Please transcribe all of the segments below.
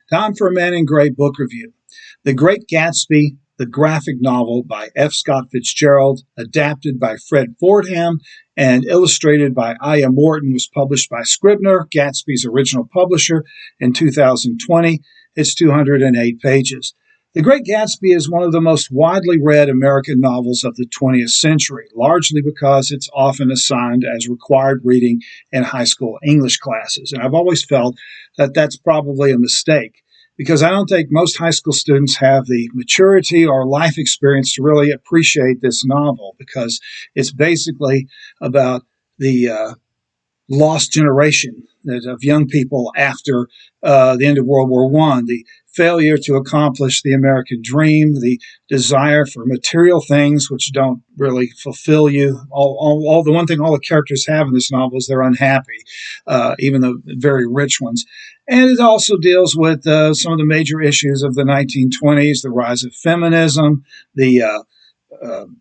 Time for a Man in Gray book review. The Great Gatsby, the graphic novel by F. Scott Fitzgerald, adapted by Fred Fordham, and illustrated by Aya Morton, was published by Scribner, Gatsby's original publisher, in 2020. It's 208 pages. The Great Gatsby is one of the most widely read American novels of the 20th century, largely because it's often assigned as required reading in high school English classes. And I've always felt that that's probably a mistake, because I don't think most high school students have the maturity or life experience to really appreciate this novel, because it's basically about the lost generation of young people after the end of World War I, the failure to accomplish the American dream, the desire for material things which don't really fulfill you. All the one thing all the characters have in this novel is they're unhappy, even the very rich ones. And it also deals with some of the major issues of the 1920s, the rise of feminism, the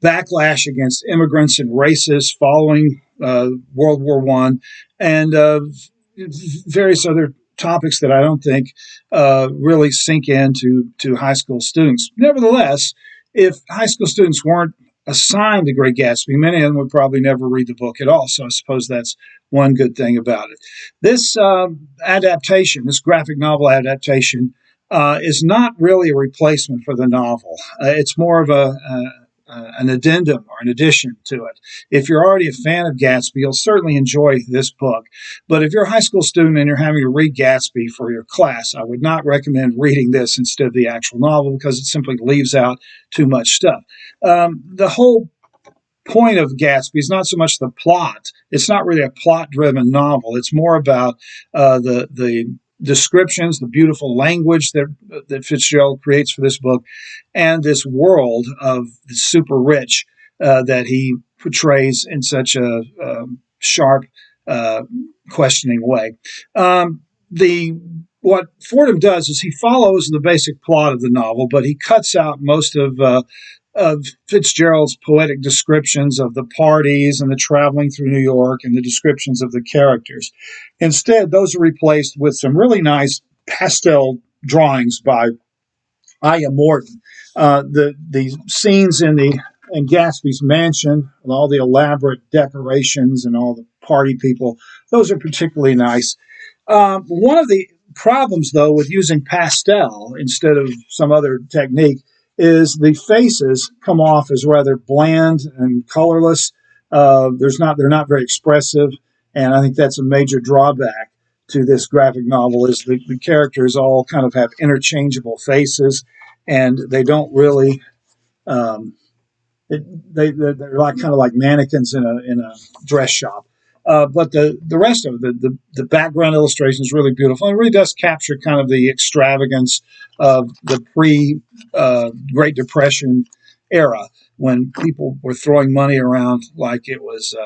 backlash against immigrants and racists following World War I, and various other topics that I don't think really sink into high school students. Nevertheless, if high school students weren't assigned The Great Gatsby, many of them would probably never read the book at all. So I suppose that's one good thing about it. This adaptation, this graphic novel adaptation, is not really a replacement for the novel. It's more of an addendum or an addition to it. If you're already a fan of Gatsby, you'll certainly enjoy this book. But if you're a high school student and you're having to read Gatsby for your class, I would not recommend reading this instead of the actual novel, because it simply leaves out too much stuff. The whole point of Gatsby is not so much the plot. It's not really a plot-driven novel. It's more about the descriptions, the beautiful language that Fitzgerald creates for this book, and this world of the super rich that he portrays in such a sharp, questioning way. What Fordham does is he follows the basic plot of the novel, but he cuts out most of Fitzgerald's poetic descriptions of the parties and the traveling through New York and the descriptions of the characters. Instead, those are replaced with some really nice pastel drawings by Aya Morton. The scenes in Gatsby's mansion, with all the elaborate decorations and all the party people, those are particularly nice. One of the problems, though, with using pastel instead of some other technique is the faces come off as rather bland and colorless. They're not very expressive, and I think that's a major drawback to this graphic novel. Is the characters all kind of have interchangeable faces, and they don't really. They're like kind of like mannequins in a dress shop. But the rest of it, the background illustration is really beautiful. It really does capture kind of the extravagance of the pre-Great Depression era, when people were throwing money around like it was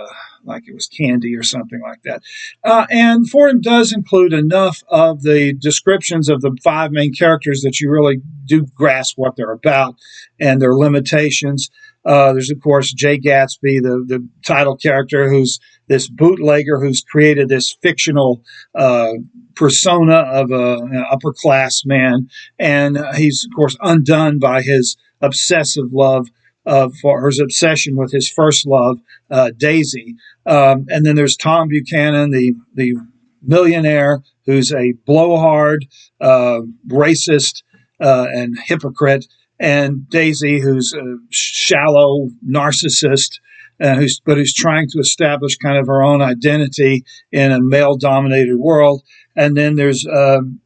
candy or something like that. And Fordham does include enough of the descriptions of the five main characters that you really do grasp what they're about and their limitations. There's, of course, Jay Gatsby, the title character, who's this bootlegger who's created this fictional persona of an upper-class man. And he's, of course, undone by his obsessive love for his obsession with his first love, Daisy. And then there's Tom Buchanan, the millionaire, who's a blowhard, racist, and hypocrite. And Daisy, who's a shallow narcissist, who's trying to establish kind of her own identity in a male-dominated world. And then there's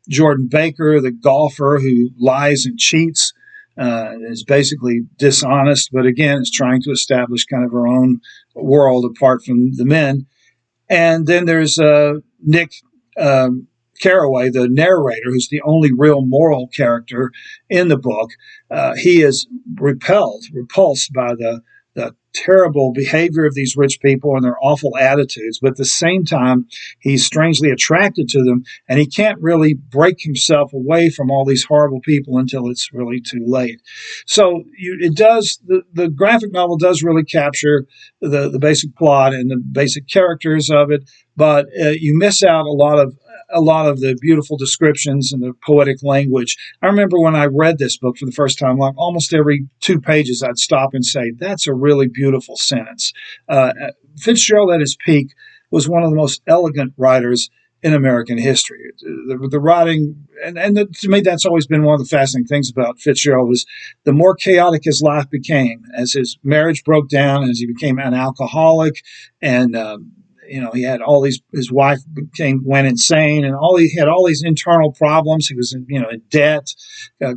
Jordan Baker, the golfer, who lies and cheats, is basically dishonest, but again is trying to establish kind of her own world apart from the men. And then there's Nick Carraway, the narrator, who's the only real moral character in the book. He is repulsed by the terrible behavior of these rich people and their awful attitudes, but at the same time, he's strangely attracted to them, and he can't really break himself away from all these horrible people until it's really too late. So the graphic novel does really capture the basic plot and the basic characters of it, but you miss out a lot of a lot of the beautiful descriptions and the poetic language. I remember when I read this book for the first time, like almost every 2 pages, I'd stop and say, "That's a really beautiful sentence." Fitzgerald at his peak was one of the most elegant writers in American history. The writing, to me, that's always been one of the fascinating things about Fitzgerald is the more chaotic his life became as his marriage broke down, as he became an alcoholic, and he had all these. His wife went insane, and he had all these internal problems. He was in debt,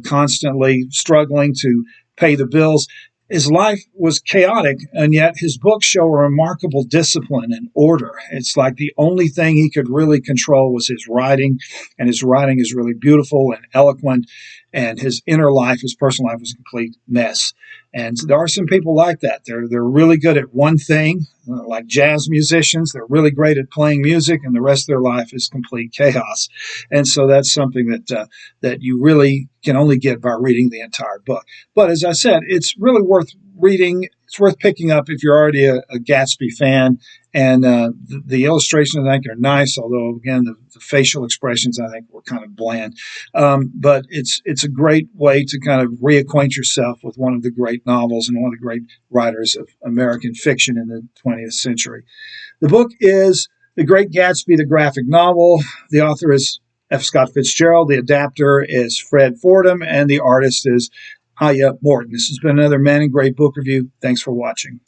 constantly struggling to pay the bills. His life was chaotic, and yet his books show a remarkable discipline and order. It's like the only thing he could really control was his writing, and his writing is really beautiful and eloquent, and his inner life, his personal life, was a complete mess. And there are some people like that. They're really good at one thing, like jazz musicians. They're really great at playing music, and the rest of their life is complete chaos. And so that's something that you really can only get by reading the entire book. But as I said, it's really worth reading. It's worth picking up if you're already a Gatsby fan. And the illustrations, I think, are nice, although, again, the facial expressions, I think, were kind of bland. But it's a great way to kind of reacquaint yourself with one of the great novels and one of the great writers of American fiction in the 20th century. The book is The Great Gatsby, the graphic novel. The author is F. Scott Fitzgerald. The adapter is Fred Fordham, and the artist is Aya Morton. This has been another Man in Gray book review. Thanks for watching.